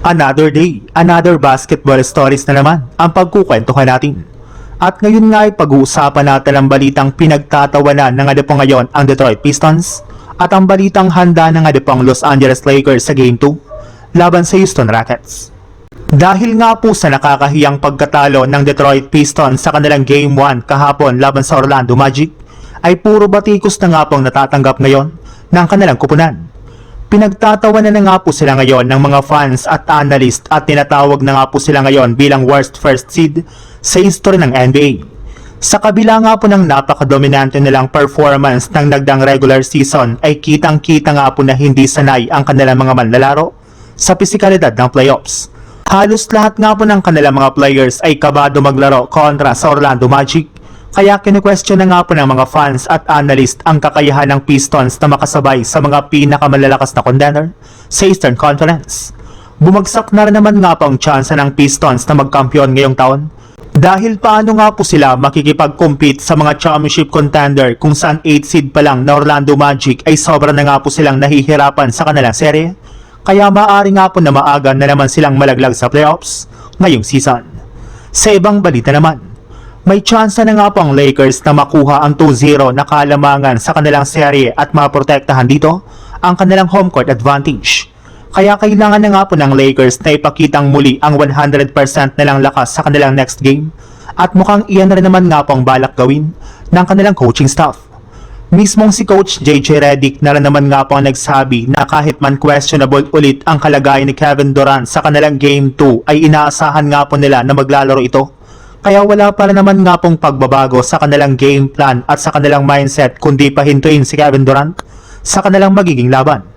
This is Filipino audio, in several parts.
Another day, another basketball stories na naman ang pagkukwentuhan natin. At ngayon nga ay pag-uusapan natin ang balitang pinagtatawanan ng po ngayon ang Detroit Pistons at ang balitang handa ng pong Los Angeles Lakers sa Game 2 laban sa Houston Rockets. Dahil nga po sa nakakahiyang pagkatalo ng Detroit Pistons sa kanilang Game 1 kahapon laban sa Orlando Magic, ay puro batikos na nga pong natatanggap ngayon ng kanilang kupunan. Pinagtatawanan na nga po sila ngayon ng mga fans at analyst at tinatawag na nga po sila ngayon bilang worst first seed sa history ng NBA. Sa kabila nga po ng napakadominante nilang performance ng nagdang regular season ay kitang-kita nga po na hindi sanay ang kanilang mga manlalaro sa pisikalidad ng playoffs. Halos lahat nga po ng kanilang mga players ay kabado maglaro kontra sa Orlando Magic. Kaya kine-question na nga po ng mga fans at analyst ang kakayahan ng Pistons na makasabay sa mga pinakamalalakas na contender sa Eastern Conference. Bumagsak na rin naman nga po ang tsansa ng Pistons na magkampiyon ngayong taon. Dahil paano nga po sila makikipag-compete sa mga championship contender kung saan 8 seed pa lang na Orlando Magic ay sobra na nga po silang nahihirapan sa kanilang serye. Kaya maaari nga po na maaga na naman silang malaglag sa playoffs ngayong season. Sa ibang balita naman, may tsansa na nga po ang Lakers na makuha ang 2-0 na kalamangan sa kanilang serye at maprotektahan dito ang kanilang home court advantage. Kaya kailangan na nga po ng Lakers na ipakitang muli ang 100% nilang lakas sa kanilang next game at mukhang iyan na rin naman nga po ang balak gawin ng kanilang coaching staff. Mismong si Coach JJ Redick na rin naman nga po ang nagsabi na kahit man questionable ulit ang kalagayan ni Kevin Durant sa kanilang Game 2 ay inaasahan nga po nila na maglalaro ito. Kaya wala pa rin naman nga pong pagbabago sa kanilang game plan at sa kanilang mindset kundi pahintuin si Kevin Durant sa kanilang magiging laban.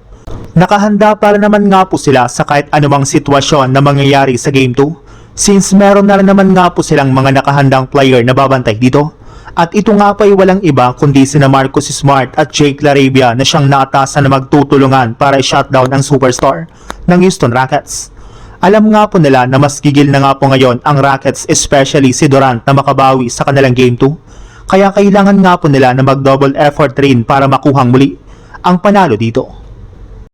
Nakahanda pa rin naman nga po sila sa kahit anumang sitwasyon na mangyayari sa Game 2 since meron na rin naman nga po silang mga nakahandang player na babantay dito. At ito nga pa ay walang iba kundi sina Marcus Smart at Jake LaRavia na siyang naatasan na magtutulungan para i-shutdown ang superstar ng Houston Rockets. Alam nga po nila na mas gigil na nga po ngayon ang Rockets, especially si Durant, na makabawi sa kanilang Game 2. Kaya kailangan nga po nila na mag-double effort rin para makuhang muli ang panalo dito.